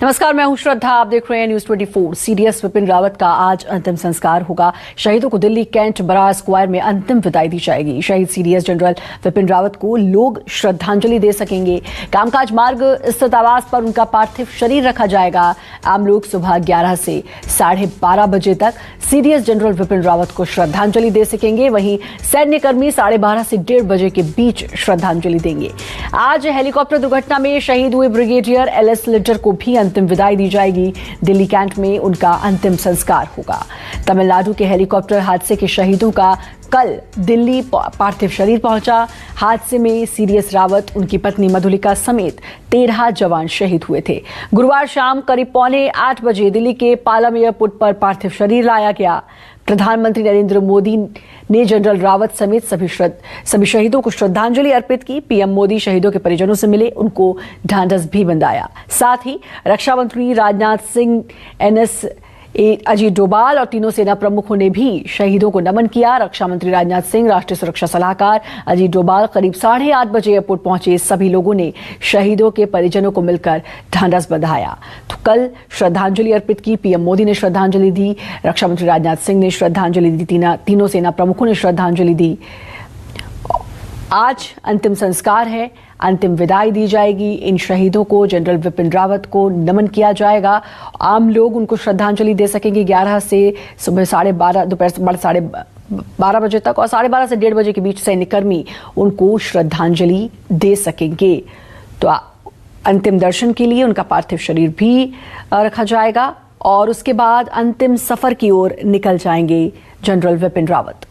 नमस्कार, मैं हूं श्रद्धा। आप देख रहे हैं न्यूज 24। सीडीएस विपिन रावत का आज अंतिम संस्कार होगा। शहीदों को दिल्ली कैंट बरार स्क्वायर में अंतिम विदाई दी जाएगी। शहीद सीडीएस जनरल विपिन रावत को लोग श्रद्धांजलि दे सकेंगे। कामकाज मार्ग स्थित आवास पर उनका पार्थिव शरीर रखा जाएगा। आम लोग सुबह 11 से 12:30 बजे तक सीडीएस जनरल विपिन रावत को श्रद्धांजलि दे सकेंगे। वहीं सैन्यकर्मी 12:30 से 1:30 बजे के बीच श्रद्धांजलि देंगे। आज हेलीकॉप्टर दुर्घटना में शहीद हुए ब्रिगेडियर एलएस लिड्डर को भी अंतिम विदाई दी जाएगी। दिल्ली कैंट में उनका अंतिम संस्कार होगा। तमिलनाडु के हेलीकॉप्टर हादसे के शहीदों का कल दिल्ली पार्थिव शरीर पहुंचा। हादसे में सीडीएस रावत, उनकी पत्नी मधुलिका समेत 13 जवान शहीद हुए थे। गुरुवार शाम करीब 7:45 बजे दिल्ली के पालम एयरपोर्ट पर पार्थिव शरीर लाया गया। प्रधानमंत्री नरेंद्र मोदी ने जनरल रावत समेत सभी शहीदों को श्रद्धांजलि अर्पित की। पीएम मोदी शहीदों के परिजनों से मिले, उनको ढांढस भी बंधाया। साथ ही रक्षा मंत्री राजनाथ सिंह, एनएस अजीत डोभाल और तीनों सेना प्रमुखों ने भी शहीदों को नमन किया। रक्षा मंत्री राजनाथ सिंह, राष्ट्रीय सुरक्षा सलाहकार अजीत डोभाल करीब 8:30 बजे एयरपोर्ट पहुंचे। सभी लोगों ने शहीदों के परिजनों को मिलकर ढांढस बंधाया। तो कल श्रद्धांजलि अर्पित की। पीएम मोदी ने श्रद्धांजलि दी, रक्षा मंत्री राजनाथ सिंह ने श्रद्धांजलि दी, तीनों सेना प्रमुखों ने श्रद्धांजलि दी। आज अंतिम संस्कार है, अंतिम विदाई दी जाएगी। इन शहीदों को, जनरल विपिन रावत को नमन किया जाएगा। आम लोग उनको श्रद्धांजलि दे सकेंगे 11 से सुबह 12:30, दोपहर 12:30 बजे तक, और 12:30 से 1:30 बजे के बीच सैन्यकर्मी उनको श्रद्धांजलि दे सकेंगे। तो अंतिम दर्शन के लिए उनका पार्थिव शरीर भी रखा जाएगा और उसके बाद अंतिम सफर की ओर निकल जाएंगे जनरल विपिन रावत।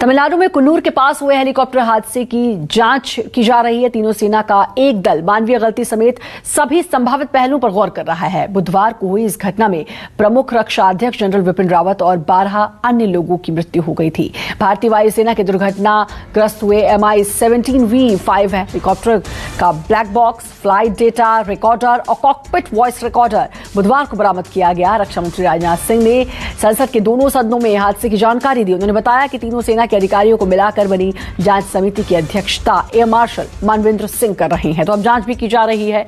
तमिलनाडु में कुन्नूर के पास हुए हेलीकॉप्टर हादसे की जांच की जा रही है। तीनों सेना का एक दल मानवीय गलती समेत सभी संभावित पहलुओं पर गौर कर रहा है। बुधवार को हुई इस घटना में प्रमुख रक्षा अध्यक्ष जनरल विपिन रावत और 12 अन्य लोगों की मृत्यु हो गई थी। भारतीय वायुसेना के दुर्घटनाग्रस्त हुए MI-17V5 हेलीकॉप्टर का black box, flight data recorder और कॉकपिट वॉइस रिकॉर्डर बुधवार को बरामद किया गया। रक्षा मंत्री राजनाथ सिंह ने संसद के दोनों सदनों में हादसे की जानकारी दी। उन्होंने बताया कि तीनों सेना के अधिकारियों को मिलाकर बनी जांच समिति की अध्यक्षता एयर मार्शल मानवेंद्र सिंह कर रहे हैं। तो अब जांच भी की जा रही है।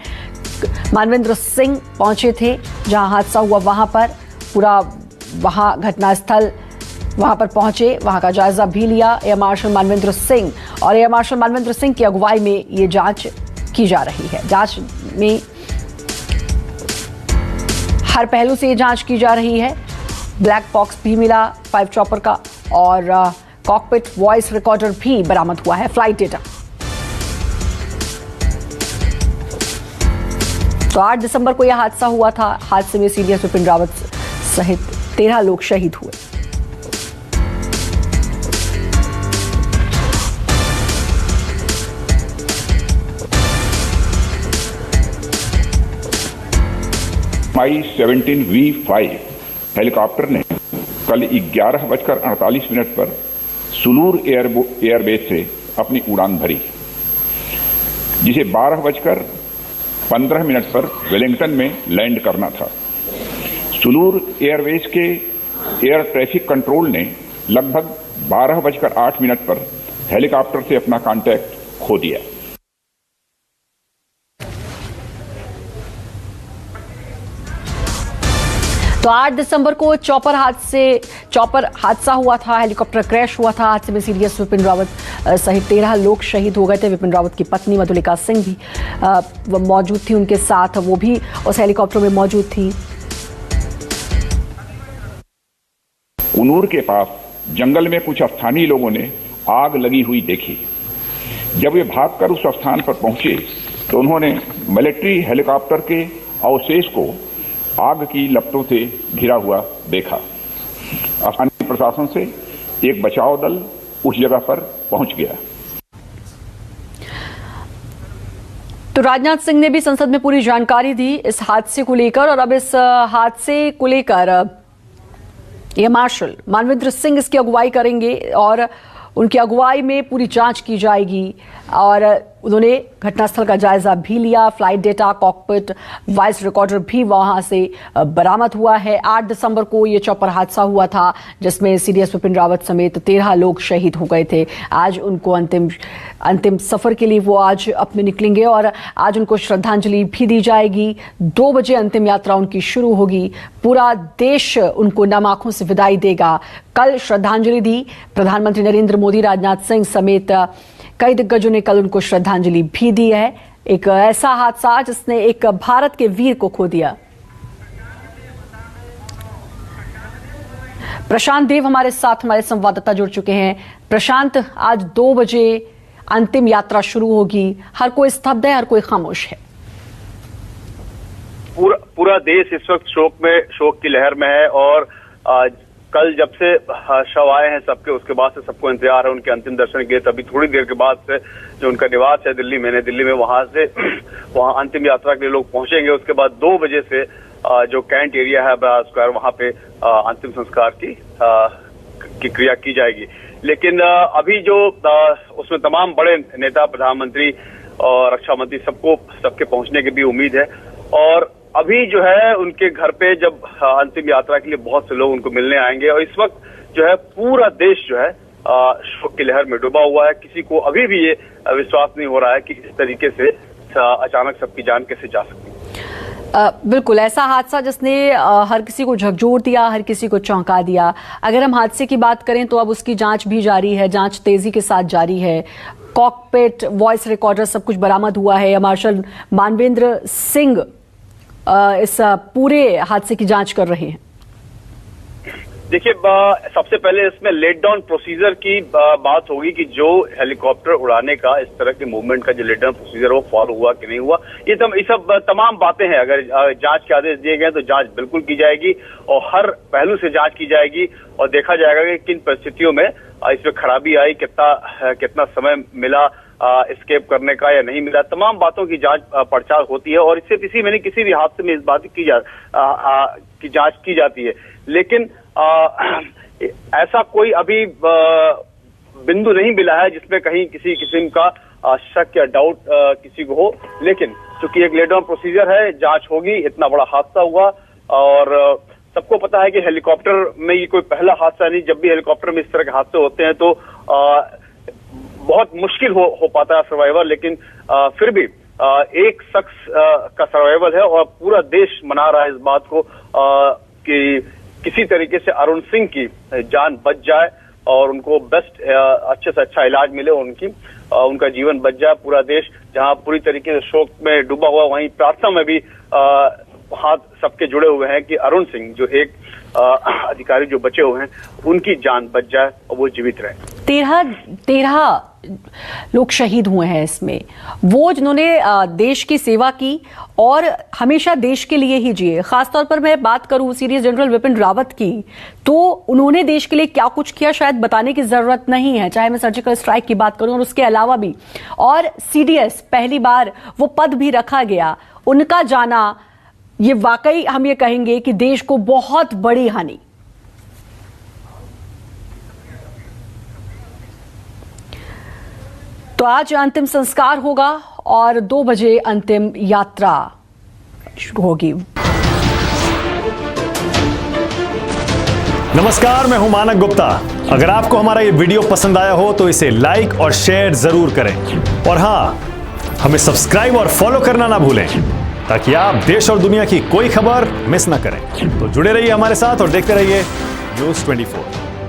मानवेंद्र सिंह पहुंचे थे जहां हादसा हुआ, वहां घटनास्थल वहां पर पहुंचे, वहां का जायजा भी लिया एयर मार्शल मानवेंद्र सिंह, और एयर मार्शल मानवेंद्र सिंह की अगुवाई में ये जांच की जा रही है। जांच में हर पहलू से ये जांच की जा रही है। ब्लैक बॉक्स भी मिला 5 चॉपर का और कॉकपिट वॉइस रिकॉर्डर भी बरामद हुआ है, फ्लाइट डेटा। तो 8 दिसंबर को यह हादसा हुआ था। हादसे में सीडीएस विपिन रावत सहित 13 लोग शहीद हुए। MI-17V5 हेलीकॉप्टर ने कल 11:48 पर सुलूर एयरबेस से अपनी उड़ान भरी, जिसे 12:15 पर वेलिंगटन में लैंड करना था। सुलूर एयरबेस के एयर ट्रैफिक कंट्रोल ने लगभग 12:08 पर हेलीकॉप्टर से अपना कांटेक्ट खो दिया। तो 8 दिसंबर को चॉपर हादसा हुआ था, हेलीकॉप्टर क्रैश हुआ था। हादसे में सीडीएस विपिन रावत सहित 13 लोग शहीद हो गए थे। विपिन रावत की पत्नी मधुलिका सिंह भी मौजूद थी उनके साथ, वो भी उस हेलीकॉप्टर में मौजूद थी। कुन्नूर के पास जंगल में कुछ स्थानीय लोगों ने आग लगी हुई देखी। जब वे भागकर उस स्थान पर पहुंचे तो उन्होंने मिलिट्री हेलीकॉप्टर के अवशेष को आग की लपटों से घिरा हुआ देखा। स्थानीय प्रशासन से एक बचाव दल उस जगह पर पहुंच गया। तो राजनाथ सिंह ने भी संसद में पूरी जानकारी दी इस हादसे को लेकर, और अब इस हादसे को लेकर एयर मार्शल मानवेंद्र सिंह इसकी अगुवाई करेंगे और उनकी अगुवाई में पूरी जांच की जाएगी। और उन्होंने घटनास्थल का जायजा भी लिया। Flight data, cockpit, voice recorder भी वहां से बरामद हुआ है। 8 दिसंबर को यह चौपर हादसा हुआ था जिसमें सीडीएस विपिन रावत समेत 13 लोग शहीद हो गए थे। आज उनको अंतिम सफर के लिए वो आज अपने निकलेंगे और आज उनको श्रद्धांजलि भी दी जाएगी। 2 बजे अंतिम यात्रा उनकी शुरू होगी। पूरा देश उनको नम आंखों से विदाई देगा। कल श्रद्धांजलि दी प्रधानमंत्री नरेंद्र मोदी, राजनाथ सिंह समेत कई दिग्गजों ने कल उनको श्रद्धांजलि भी दी है। एक ऐसा हादसा जिसने एक भारत के वीर को खो दिया। प्रशांत देव हमारे साथ, हमारे संवाददाता जुड़ चुके हैं। प्रशांत, आज 2 बजे अंतिम यात्रा शुरू होगी। हर कोई स्तब्ध है, हर कोई खामोश है। पूरा देश इस वक्त शोक की लहर में है और कल जब से शव आए हैं सबके, उसके बाद से सबको इंतजार है उनके अंतिम दर्शन के। तभी थोड़ी देर के बाद से जो उनका निवास है दिल्ली में वहां अंतिम यात्रा के लिए लोग पहुंचेंगे। उसके बाद 2 बजे से जो कैंट एरिया है बराज स्क्वायर, वहां पे अंतिम संस्कार की क्रिया की जाएगी। लेकिन अभी जो उसमें तमाम बड़े नेता, प्रधानमंत्री और रक्षा मंत्री सबके पहुंचने की भी उम्मीद है। और अभी जो है उनके घर पे जब अंतिम यात्रा के लिए बहुत से लोग उनको मिलने आएंगे और इस वक्त जो है पूरा देश जो है शोक की लहर में डूबा हुआ है। किसी को अभी भी ये विश्वास नहीं हो रहा है कि इस तरीके से अचानक सबकी जान कैसे जा सकती। बिल्कुल ऐसा हादसा जिसने हर किसी को झकझोर दिया, हर किसी को चौंका दिया। अगर हम हादसे की बात करें तो अब उसकी जांच भी जारी है, जांच तेजी के साथ जारी है। कॉकपिट, वॉइस रिकॉर्डर सब कुछ बरामद हुआ है। मार्शल मानवेंद्र सिंह इस पूरे हादसे की जांच कर रहे हैं। देखिए, सबसे पहले इसमें लेट डाउन प्रोसीजर की बात होगी कि जो हेलीकॉप्टर उड़ाने का, इस तरह के मूवमेंट का जो लेट डाउन प्रोसीजर वो फॉलो हुआ कि नहीं हुआ, ये सब तमाम बातें हैं। अगर जांच के आदेश दिए गए तो जांच बिल्कुल की जाएगी और हर पहलू से जांच की जाएगी और देखा जाएगा कि किन परिस्थितियों में इसमें खराबी आई, कितना समय मिला एस्केप करने का या नहीं मिला। तमाम बातों की जांच पड़ताल होती है और इससे किसी भी हादसे में इस बात की जांच की जाती है। लेकिन ऐसा कोई अभी बिंदु नहीं मिला है जिसमें कहीं किसी किस्म का शक या डाउट किसी को हो। लेकिन चूंकि एक लेट डाउन प्रोसीजर है, जांच होगी। इतना बड़ा हादसा हुआ और सबको पता है कि हेलीकॉप्टर में ये कोई पहला हादसा नहीं। जब भी हेलीकॉप्टर में इस तरह के हादसे होते हैं तो बहुत मुश्किल हो पाता है सर्वाइवल। लेकिन फिर भी एक शख्स का सर्वाइवल है और पूरा देश मना रहा है इस बात को कि किसी तरीके से अरुण सिंह की जान बच जाए और उनको बेस्ट अच्छे से अच्छा इलाज मिले और उनका जीवन बच जाए। पूरा देश जहां पूरी तरीके से शोक में डूबा हुआ, वहीं प्रार्थना में भी हाथ सबके जुड़े हुए हैं कि अरुण सिंह जो एक अधिकारी जो बचे हुए हैं उनकी जान बच जाए और वो जीवित रहे। 13 लोग शहीद हुए हैं इसमें। वो जिन्होंने देश की सेवा की और हमेशा देश के लिए ही जिए। खासतौर पर मैं बात करूं सीडीएस जनरल विपिन रावत की, तो उन्होंने देश के लिए क्या कुछ किया शायद बताने की जरूरत नहीं है, चाहे मैं सर्जिकल स्ट्राइक की बात करूं और उसके अलावा भी। और सीडीएस पहली बार वो पद भी रखा गया, उनका जाना ये वाकई हम ये कहेंगे कि देश को बहुत बड़ी हानि। तो आज अंतिम संस्कार होगा और 2 बजे अंतिम यात्रा शुरू होगी। नमस्कार, मैं हूं मानक गुप्ता। अगर आपको हमारा ये वीडियो पसंद आया हो तो इसे लाइक और शेयर जरूर करें और हां, हमें सब्सक्राइब और फॉलो करना ना भूलें ताकि आप देश और दुनिया की कोई खबर मिस ना करें। तो जुड़े रहिए हमारे साथ और देखते रहिए न्यूज़ 24।